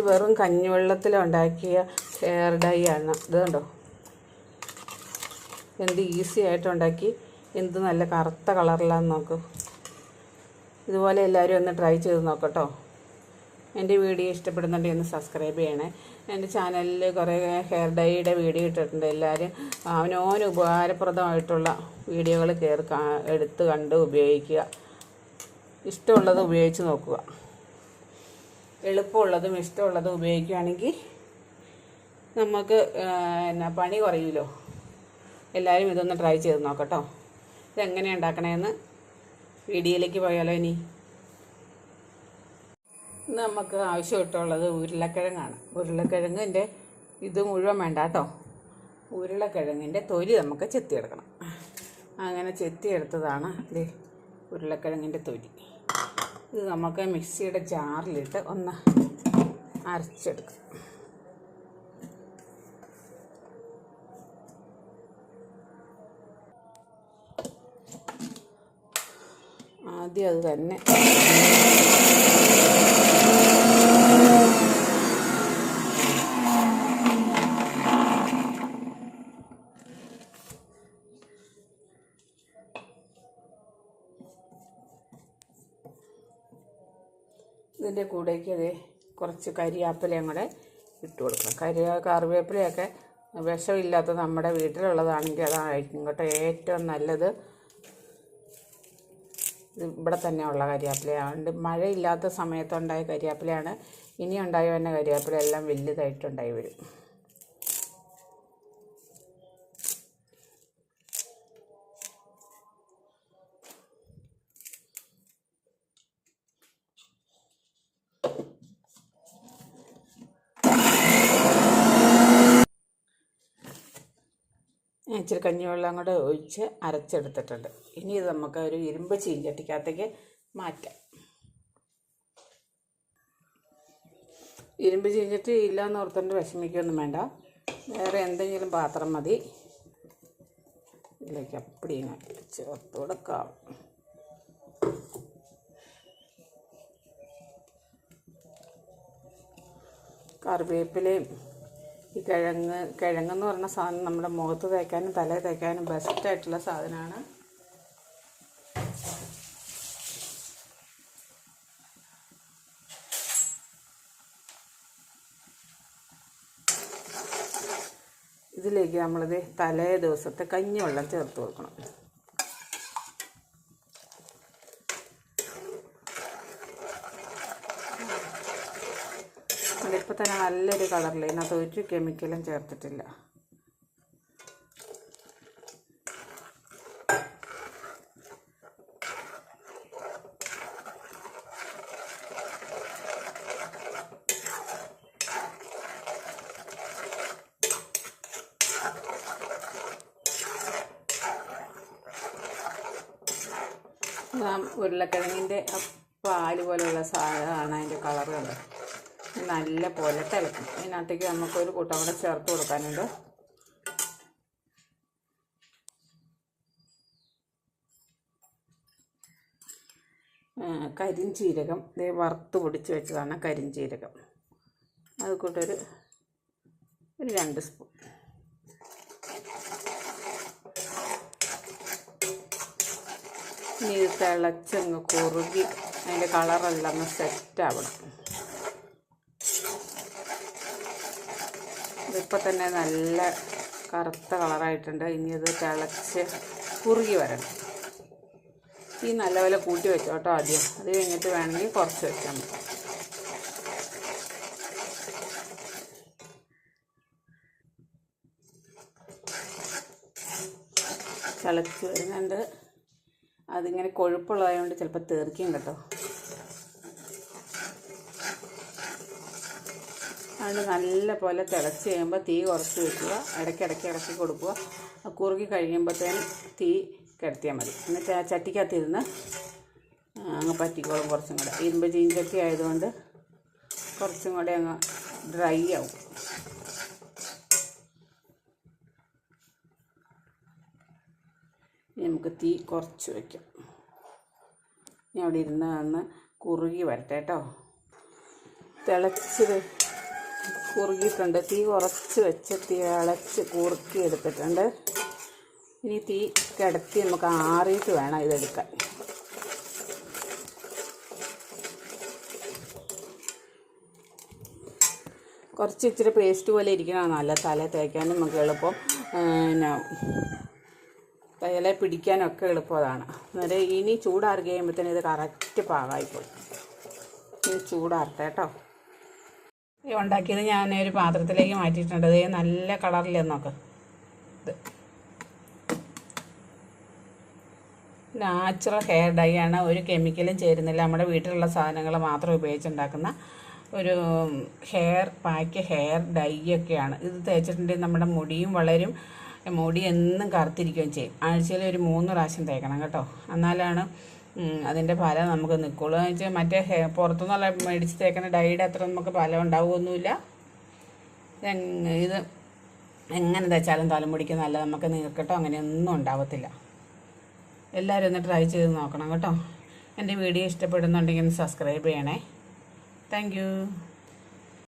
വെറും കഞ്ഞിവെള്ളത്തിലുണ്ടാക്കിയ hair dye ആണ്. ഇത് കണ്ടോ, എന്ത് ഈസി ആയിട്ടുണ്ടാക്കി, എന്ത് നല്ല കറുത്ത കളറിലാന്ന് നോക്കൂ. ഇതുപോലെ എല്ലാവരും ഒന്ന് ട്രൈ ചെയ്ത് നോക്കട്ടോ. എൻ്റെ വീഡിയോ ഇഷ്ടപ്പെടുന്നുണ്ടെങ്കിൽ ഒന്ന് സബ്സ്ക്രൈബ് ചെയ്യണേ. എൻ്റെ ചാനലിൽ കുറേ ഹെയർ ഡൈയുടെ വീഡിയോ ഇട്ടിട്ടുണ്ട്. എല്ലാവരും അവനോന് ഉപകാരപ്രദമായിട്ടുള്ള വീഡിയോകൾ എടുത്ത് കണ്ട് ഉപയോഗിക്കുക. ഇഷ്ടമുള്ളത് ഉപയോഗിച്ച് നോക്കുക. എളുപ്പമുള്ളതും ഇഷ്ടമുള്ളതും ഉപയോഗിക്കുകയാണെങ്കിൽ നമുക്ക് പണി കുറയുമല്ലോ. എല്ലാവരും ഇതൊന്ന് ട്രൈ ചെയ്ത് നോക്കട്ടോ. ഇതെങ്ങനെയാണ് ഉണ്ടാക്കണമെന്ന് വീഡിയോയിലേക്ക് പോയാലോ. ഇന്ന് നമുക്ക് ആവശ്യമായിട്ടുള്ളത് ഉരുളക്കിഴങ്ങാണ്. ഉരുളക്കിഴങ്ങിൻ്റെ ഇത് മുഴുവൻ വേണ്ട കേട്ടോ. ഉരുളക്കിഴങ്ങിൻ്റെ തൊലി നമുക്ക് ചെത്തിയെടുക്കണം. അങ്ങനെ ചെത്തിയെടുത്തതാണ് ഇത് ഉരുളക്കിഴങ്ങിൻ്റെ തൊലി. ഇത് നമുക്ക് മിക്സിയുടെ ജാറിലിട്ട് ഒന്ന് അരച്ചെടുക്കാം. ആദ്യം അത് തന്നെ ഇതിൻ്റെ കൂടേക്ക് കുറച്ച് കരിവേപ്പിലയും കൂടെ ഇട്ട് കൊടുക്കണം. കറിവേപ്പിലയൊക്കെ വിഷമില്ലാത്ത നമ്മുടെ വീട്ടിലുള്ളതാണെങ്കിൽ അതായിരിക്കും കേട്ടോ ഏറ്റവും നല്ലത്. ഇവിടെ തന്നെയുള്ള കരിവേപ്പിലയാണ്. മഴയില്ലാത്ത സമയത്തുണ്ടായ കരിവേപ്പിലയാണ്. ഇനി ഉണ്ടായി വരുന്ന കരിവേപ്പില എല്ലാം വലുതായിട്ടുണ്ടായി വരും. ഇച്ചിരി കഞ്ഞിവെള്ളം കൂടെ ഒഴിച്ച് അരച്ചെടുത്തിട്ടുണ്ട്. ഇനി ഇത് നമുക്ക് ഒരു ഇരുമ്പ് ചീഞ്ചട്ടിക്കകത്തേക്ക് മാറ്റാം. ഇരുമ്പ് ചീഞ്ചട്ടി ഇല്ലയെന്ന് ഓർത്തുകൊണ്ട് വിഷമിക്കൊന്നും വേണ്ട. വേറെ എന്തെങ്കിലും പാത്രം മതി. ഇതിലേക്ക് അപ്പടി ചേർത്ത് കൊടുക്കാം. കറിവേപ്പിലയും ഈ കിഴങ്ങെന്ന് പറഞ്ഞ സാധനം നമ്മുടെ മുഖത്ത് തേക്കാനും തലയിൽ തേക്കാനും ബെസ്റ്റായിട്ടുള്ള സാധനമാണ്. ഇതിലേക്ക് നമ്മളിത് തലേ ദിവസത്തെ കഞ്ഞിവെള്ളം ചേർത്ത് കൊടുക്കണം. അതിപ്പോൾ തന്നെ നല്ലൊരു കളറിൽ ഇതിനകത്ത് ഒരു കെമിക്കലും ചേർത്തിട്ടില്ല. ഉരുളക്കിഴങ്ങിൻ്റെ പാല് പോലെയുള്ള സാധനമാണ് അതിൻ്റെ കളർ കണ്ടത്. നല്ല പോലെ തിളക്കും. ഇതിനകത്തേക്ക് നമുക്കൊരു കൂട്ടം കൂടെ ചേർത്ത് കൊടുക്കാനുണ്ട്. കരിഞ്ചീരകം വറുത്ത് പൊടിച്ച് വെച്ചതാണ് കരിഞ്ചീരകം. അത് കൂട്ടൊരു 2 സ്പൂൺ. ഇനി ഇത് തിളച്ചങ്ങ് കുറുകി അതിൻ്റെ കളറെല്ലാം ഒന്ന് സെറ്റാവണം. ഇതിപ്പോൾ തന്നെ നല്ല കറുത്ത കളറായിട്ടുണ്ട്. ഇനി ഇത് തിളച്ച് കുറുകി വരണം. ഈ നല്ലപോലെ കൂട്ടി വെച്ചോട്ടോ ആദ്യം. അത് കഴിഞ്ഞിട്ട് വേണമെങ്കിൽ കുറച്ച് വെച്ചാൽ മതി. തിളച്ച് വരുന്നുണ്ട്. അതിങ്ങനെ കൊഴുപ്പുള്ളതായതുകൊണ്ട് ചിലപ്പോൾ തെറിക്കും കേട്ടോ. അതുകൊണ്ട് നല്ല പോലെ തിളച്ച് കഴിയുമ്പോൾ തീ കുറച്ച് വയ്ക്കുക. ഇടയ്ക്കിടയ്ക്ക് ഇറക്കി കൊടുക്കുക. കുറുകി കഴിയുമ്പോഴത്തേനും തീ കിടത്തിയാൽ മതി. എന്നിട്ട് ആ ചട്ടിക്കകത്തിരുന്ന് അങ്ങ് പറ്റിക്കോളും. കുറച്ചും കൂടെ ഇരുമ്പ് ചീഞ്ചട്ടി ആയതുകൊണ്ട് കുറച്ചും കൂടെ അങ്ങ് ഡ്രൈ ആവും. നമുക്ക് തീ കുറച്ച് വയ്ക്കാം. ഇനി അവിടെ ഇരുന്ന് കുറുകി വരട്ടെ കേട്ടോ. തിളച്ച് കുറുകിയിട്ടുണ്ട്. തീ കുറച്ച് വെച്ച് തിളച്ച് കുറുക്കി എടുത്തിട്ടുണ്ട്. ഇനി തീ കിടത്തി നമുക്ക് ആറിയിട്ട് വേണം ഇതെടുക്കാൻ. കുറച്ച് ഇച്ചിരി പേസ്റ്റ് പോലെ ഇരിക്കണം, നല്ല തല തേക്കാനും നമുക്ക് എളുപ്പം, പിന്നെ തല പിടിക്കാനൊക്കെ എളുപ്പമാണ്. അന്നേരം ഇനി ചൂടാറി കഴിയുമ്പോഴത്തേനും ഇത് കറക്റ്റ് പാകമായിപ്പോയി. ഇനി ചൂടാറട്ടെ കേട്ടോ. ഈ ഉണ്ടാക്കിയത് ഞാൻ ഒരു പാത്രത്തിലേക്ക് മാറ്റിയിട്ടുണ്ട്. ഇത് നല്ല കളറിലെന്ന് നോക്ക്. ഇത് നാച്ചുറൽ ഹെയർ ഡൈ ആണ്, ഒരു കെമിക്കലും ചേരുന്നില്ല. നമ്മുടെ വീട്ടിലുള്ള സാധനങ്ങൾ മാത്രം ഉപയോഗിച്ചുണ്ടാക്കുന്ന ഒരു ഹെയർ പാക്ക്, ഹെയർ ഡൈ ഒക്കെയാണ്. ഇത് തേച്ചിട്ടുണ്ടെങ്കിൽ നമ്മുടെ മുടിയും വളരും, മുടി എന്നും കറുത്തിരിക്കുകയും ചെയ്യും. ആഴ്ചയിൽ ഒരു 3 പ്രാവശ്യം തേക്കണം കേട്ടോ, എന്നാലാണ് അതിൻ്റെ ഫലം നമുക്ക് നിൽക്കുള്ളൂ. എന്ന് വെച്ചാൽ മറ്റേ പുറത്തുനിന്നുള്ള മേടിച്ച് തേക്കുന്ന ഡൈയുടെ അത്ര നമുക്ക് ഫലം ഉണ്ടാവുകയൊന്നുമില്ല. ഇത് എങ്ങനെ തേച്ചാലും തലമുടിക്ക് നല്ല നമുക്ക് നീർക്കെട്ടോ അങ്ങനെയൊന്നും ഉണ്ടാവത്തില്ല. എല്ലാവരും ഒന്ന് ട്രൈ ചെയ്ത് നോക്കണം കേട്ടോ. എൻ്റെ വീഡിയോ ഇഷ്ടപ്പെടുന്നുണ്ടെങ്കിൽ ഒന്ന് സബ്സ്ക്രൈബ് ചെയ്യണേ. Thank you.